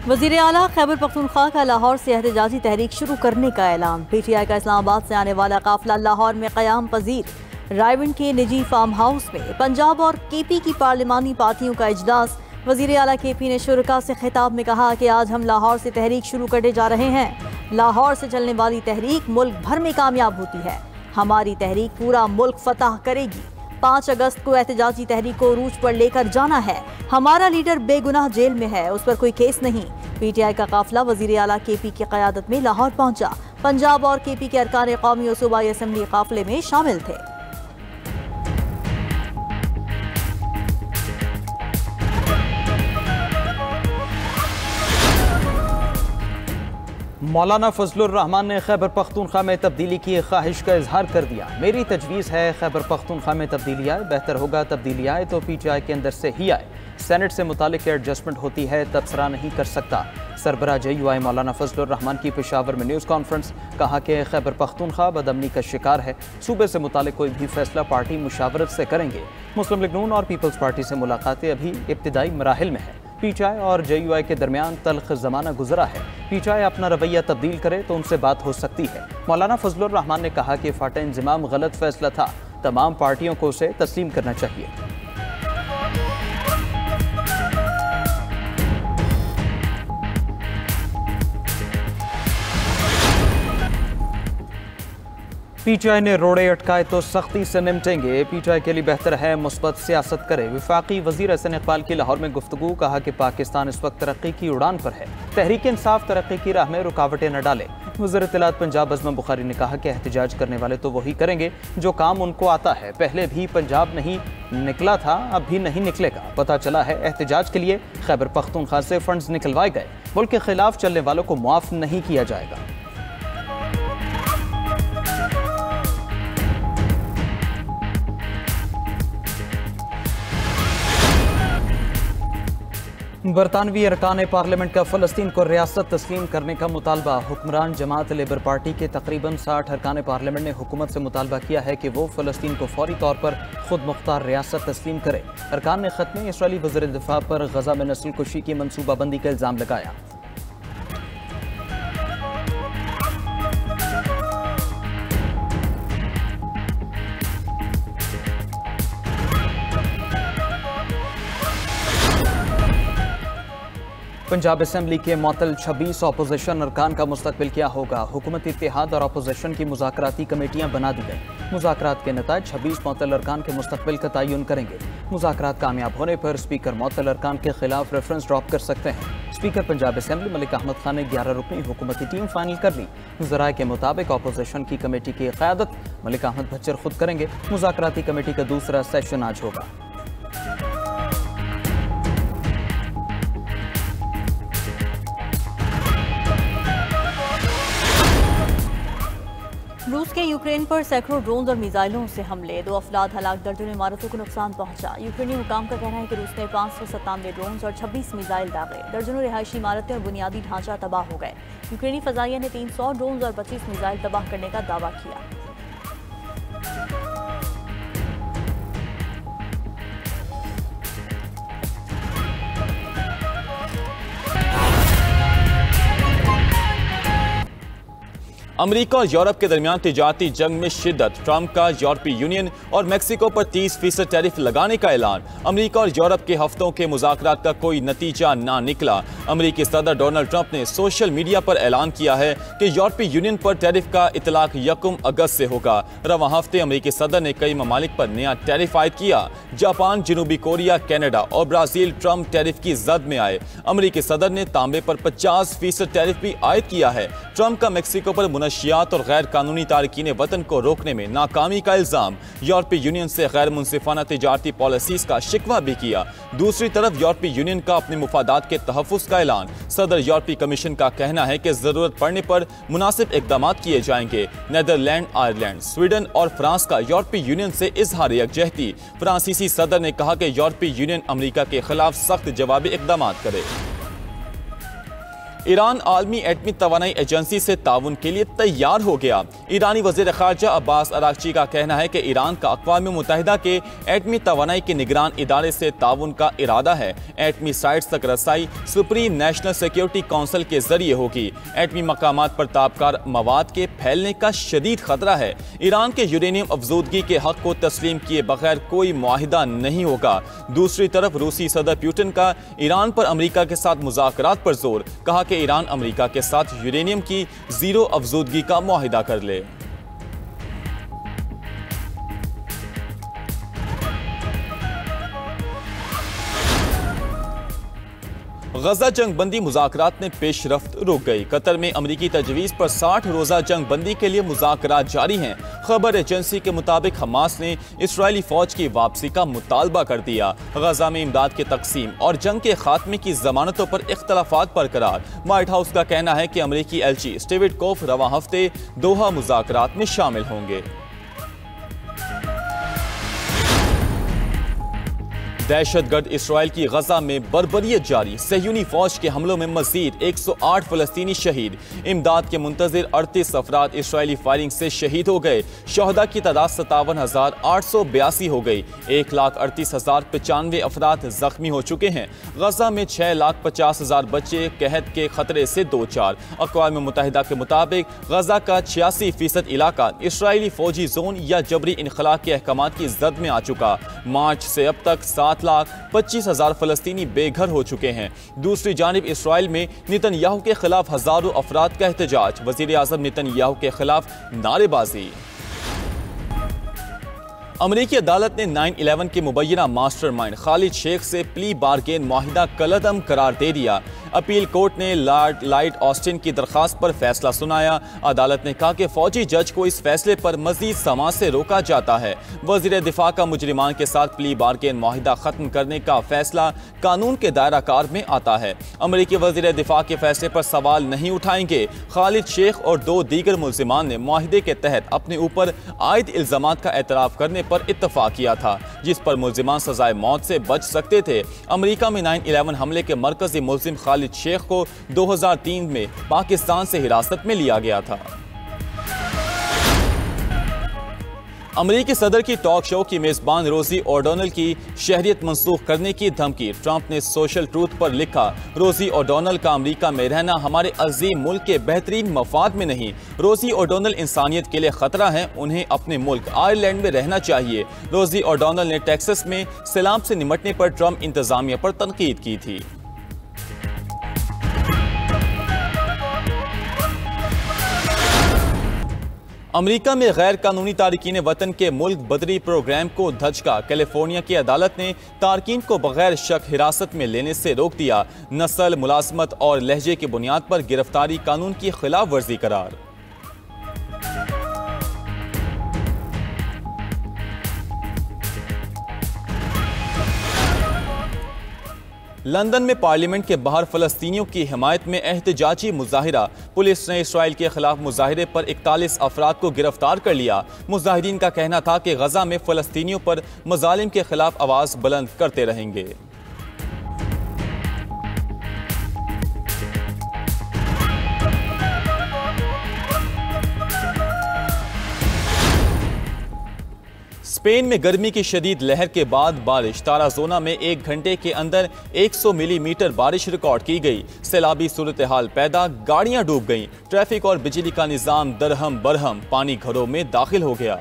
वज़ीर आला खैबर पख्तूनख्वा का लाहौर से एहतजाजी तहरीक शुरू करने का ऐलान। PTI का इस्लामाबाद से आने वाला काफिला लाहौर में क़याम पजीर। रायविंड के निजी फार्म हाउस में पंजाब और KP की पार्लिमानी पार्टियों का इजलास। वज़ीर आला KP ने शुरका से खिताब में कहा कि आज हम लाहौर से तहरीक शुरू करने जा रहे हैं। लाहौर से चलने वाली तहरीक मुल्क भर में कामयाब होती है। हमारी तहरीक पूरा मुल्क फतह करेगी। 5 अगस्त को एहतजाजी तहरीक को उरूज पर लेकर जाना है। हमारा लीडर बेगुनाह जेल में है, उस पर कोई केस नहीं। PTI का काफिला वज़ीर आला KP की क़यादत में लाहौर पहुंचा। पंजाब और KP के अरकान कौमी और सूबाई असम्बली काफिले में शामिल थे। मौलाना फजलुर रहमान ने खैबर पख्तूनख्वा में तब्दीली की ख्वाहिश का इजहार कर दिया। मेरी तजवीज़ है खैबर पख्तूनख्वा में तब्दीली आए, बेहतर होगा तब्दीली आए तो PTI के अंदर से ही आए। सेनेट से मुतालिक एडजस्टमेंट होती है, तबसरा नहीं कर सकता। सरबराह JUI मौलाना फजलुर रहमान की पेशावर में न्यूज़ कॉन्फ्रेंस। कहा कि खैबर पख्तूनख्वा बदअमनी का शिकार है। सूबे से मुतालिक कोई भी फैसला पार्टी मुशावरत से करेंगे। मुस्लिम लीग नून और पीपल्स पार्टी से मुलाकातें अभी इब्तिदाई मराहिल में है। PTI और JUI के दरमियान तल्ख ज़माना गुजरा है। PTI अपना रवैया तब्दील करे तो उनसे बात हो सकती है। मौलाना फजलुर रहमान ने कहा कि फाटा इंज़माम गलत फैसला था, तमाम पार्टियों को उसे तस्लीम करना चाहिए। PTI ने रोड़े अटकाए तो सख्ती से निपटेंगे। PTI के लिए बेहतर है मुस्बत सियासत करे। वफाकी वज़ीर हसन इकबाल की लाहौर में गुफ्तगू। कहा कि पाकिस्तान इस वक्त तरक्की की उड़ान पर है। तहरीक इंसाफ तरक्की की राह में रुकावटें न डाले। वज़ीर इत्तलात पंजाब अज़म बुखारी ने कहा कि एहतजाज करने वाले तो वही करेंगे जो काम उनको आता है। पहले भी पंजाब नहीं निकला था, अब भी नहीं निकलेगा। पता चला है एहतजाज के लिए खैबर पख्तूनख्वा से फंड्स निकलवाए गए। मुल्क के खिलाफ चलने वालों को मुआफ नहीं किया जाएगा। बरतानवी अरकान पार्लियामेंट का फ़लस्तीन को रियासत तस्लीम करने का मुतालबा। हुक्मरान जमात लेबर पार्टी के तकरीबन 60 अरकान पार्लियामेंट ने हुकूमत से मुतालबा किया है कि वो फ़लस्तीन को फौरी तौर पर खुद मुख्तार रियासत तस्लीम करे। अरकान ने ख़त में इसराइली वज़ीर दिफ़ा पर गज़ा में नस्ल कुशी की मनसूबाबंदी का इल्ज़ाम लगाया। पंजाब असम्बली के मुअत्तल 26 अपोजिशन अरकान का मुस्तकबिल क्या होगा। हुकूमती इत्तेहाद और अपोजिशन की मुज़ाकराती कमेटियाँ बना दी गई। मुज़ाकरात के नताइज 26 मुअत्तल अरकान के मुस्तकबिल का तयन करेंगे। मुज़ाकरात कामयाब होने पर स्पीकर मुअत्तल अरकान के खिलाफ रेफरेंस ड्रॉप कर सकते हैं। स्पीकर पंजाब असम्बली मलिक अहमद खान ने 11 रुकनी हुकूमती टीम फाइनल कर ली। ज़राए के मुताबिक अपोजिशन की कमेटी की क़यादत मलिक अहमद भच्चर खुद करेंगे। मुज़ाकराती कमेटी का दूसरा सेशन आज होगा। रूस के यूक्रेन पर सैकड़ों ड्रोन और मिसाइलों से हमले। 2 अफराद हलाक, दर्जनों इमारतों को नुकसान पहुंचा। यूक्रेनी हुकाम का कहना है कि रूस ने 597 ड्रोन और 26 मिसाइल दागे। दर्जनों रिहायशी इमारतें और बुनियादी ढांचा तबाह हो गए। यूक्रेनी फजाइया ने 300 ड्रोन और 25 मिसाइल तबाह करने का दावा किया। अमेरिका और यूरोप के दरमियान तिजारती जंग में शिद्दत। ट्रंप का यूरोपीय यूनियन और मेक्सिको पर 30% टैरिफ लगाने का ऐलान। अमेरिका और यूरोप के हफ्तों के मुज़ाकरात का कोई नतीजा ना निकला। अमेरिकी सदर डोनाल्ड ट्रंप ने सोशल मीडिया पर ऐलान किया है कि यूरोपीय यूनियन पर टैरिफ का इतलाक 1 अगस्त से होगा। रवां हफ्ते अमेरिकी सदर ने कई ममालिक पर नया टैरिफ आयद किया। जापान, जनूबी कोरिया, कनाडा और ब्राज़ील ट्रंप टैरिफ की जद में आए। अमेरिकी सदर ने तांबे पर 50% टैरिफ भी आयद किया है। ट्रंप का मेक्सिको पर मुनशियात और गैर कानूनी तारकीन वतन को रोकने में नाकामी का इल्जाम। यूरोपीय यूनियन से गैर मुनसिफाना तिजारती पॉलिसीज का शिकवा भी किया। दूसरी तरफ यूरोपीय यूनियन का अपने मुफादात के तहफ़्फ़ुज़ का ऐलान। सदर यूरोपीय कमीशन का कहना है कि जरूरत पड़ने पर मुनासिब इक़दाम किए जाएंगे। नीदरलैंड, आयरलैंड, स्वीडन और फ्रांस का यूरोपीय यूनियन से इजहार यकजहती। फ्रांसीसी सदर ने कहा कि यूरोपीय यूनियन अमेरिका के खिलाफ सख्त जवाबी इक़दाम करे। ईरान आलमी एटमी तवानाई एजेंसी से ताउन के लिए तैयार हो गया। ईरानी वज़ीर ख़ारजा अब्बास अरागची का कहना है कि ईरान का अक़वाम मुत्तहिदा के एटमी तवानाई के निगरान इदारे से ताउन का इरादा है। एटमी साइट्स तक रसाई सुप्रीम नेशनल सिक्योरिटी काउंसिल के जरिए होगी। एटमी मकामात पर ताबकार मवाद के फैलने का शदीद खतरा है। ईरान के यूरेनियम अफजूदगी के हक को तस्लीम किए बगैर कोई मुआहिदा नहीं होगा। दूसरी तरफ रूसी सदर पुतिन का ईरान पर अमेरिका के साथ मुज़ाकरात पर जोर, कहा कि ईरान अमेरिका के साथ यूरेनियम की जीरो अफजूदगी का मुआहिदा कर ले। गजा जंग बंदी मुज़ाकरात में पेशरफ्त रुक गई। कतर में अमरीकी तजवीज़ पर 60 रोज़ा जंग बंदी के लिए मुज़ाकरात जारी हैं। खबर एजेंसी के मुताबिक हमास ने इसराइली फ़ौज की वापसी का मुतालबा कर दिया। गजा में इमदाद के तकसीम और जंग के खात्मे की ज़मानतों पर इख्तलाफात बरकरार। व्हाइट हाउस का कहना है कि अमरीकी एलची स्टीव विटकोफ रवां हफ्ते दोहा मुज़ाकरात में शामिल होंगे। दहशतगर्द इसराइल की गजा में बर्बरियत जारी। सहयूनी फौज के हमलों में मजीद 108 फलस्तीनी शहीद। इमदाद के मुंतजिर 38 अफराद इसराइली फायरिंग से शहीद हो गए। शहदा की तादाद 57,882 हो गई। 1,38,095 अफराद जख्मी हो चुके हैं। गजा में 6,50,000 बच्चे कहत के खतरे से दो चार। अक़वाम मुत्तहिदा के मुताबिक गजा का 86% इलाका इसराइली फौजी जोन या जबरी इनखला के अहकाम की जद में आ चुका। मार्च से अब तक 7,25,000 फलस्तीनी बेघर हो चुके हैं। दूसरी जानिब इसराइल में नेतन्याहू के खिलाफ हजारों अफराद का एहतजाज। वज़ीर आज़म नेतन्याहू के खिलाफ नारेबाजी। अमरीकी अदालत ने 9/11 के मुबैना मास्टरमाइंड खालिद शेख से प्ली बारगेन मुआहिदा कलअदम करार दे दिया। अपील कोर्ट ने लॉर्ड लाइट ऑस्टिन की दरख्वास्त पर फैसला सुनाया। अदालत ने कहा कि फौजी जज को इस फैसले पर मजीद समाज से रोका जाता है। वज़ीर दिफा का मुजरिमान के साथ प्ली बारगेन मुआहिदा खत्म करने का फैसला कानून के दायरा कार में आता है। अमरीकी वज़ीर दिफा के फैसले पर सवाल नहीं उठाएंगे। खालिद शेख और 2 दीगर मुलजिमान ने मुआहिदे के तहत अपने ऊपर आयद इल्ज़ामात का एतराफ़ करने पर इत्तफाक किया था, जिस पर मुलजिमान सजाए मौत से बच सकते थे। अमेरिका में 9/11 हमले के मरकजी मुलजिम खालिद शेख को 2003 में पाकिस्तान से हिरासत में लिया गया था। अमरीकी सदर की टॉक शो की मेजबान रोजी ओडोनल की शहरियत मंसूख करने की धमकी। ट्रंप ने सोशल ट्रूथ पर लिखा, रोजी ओडोनल का अमरीका में रहना हमारे अजीम मुल्क के बेहतरीन मफाद में नहीं। रोजी ओडोनल इंसानियत के लिए खतरा है, उन्हें अपने मुल्क आयरलैंड में रहना चाहिए। रोजी ओडोनल ने टेक्सास में सैलाब से निमटने पर ट्रंप इंतजामिया पर तनकीद की थी। अमेरिका में गैर कानूनी तारकीन वतन के मुल्क बदरी प्रोग्राम को धचका। कैलिफोर्निया की अदालत ने तारकीन को बगैर शक हिरासत में लेने से रोक दिया। नस्ल, मुलाजमत और लहजे की बुनियाद पर गिरफ्तारी कानून की खिलाफ वर्जी करार। लंदन में पार्लियामेंट के बाहर फलस्तीनियों की हिमायत में एहतजाजी मुजाहिरा। पुलिस ने इसराइल के खिलाफ मुजाहिरे पर 41 अफराद को गिरफ्तार कर लिया। मुजाहिरीन का कहना था कि गजा में फलस्तीनियों पर मजालिम के खिलाफ आवाज़ बुलंद करते रहेंगे। स्पेन में गर्मी की शदीद लहर के बाद बारिश। ताराजोना में 1 घंटे के अंदर 100 मिलीमीटर बारिश रिकॉर्ड की गई। सैलाबी सूरत हाल पैदा, गाड़ियां डूब गईं। ट्रैफिक और बिजली का निज़ाम दरहम बरहम, पानी घरों में दाखिल हो गया।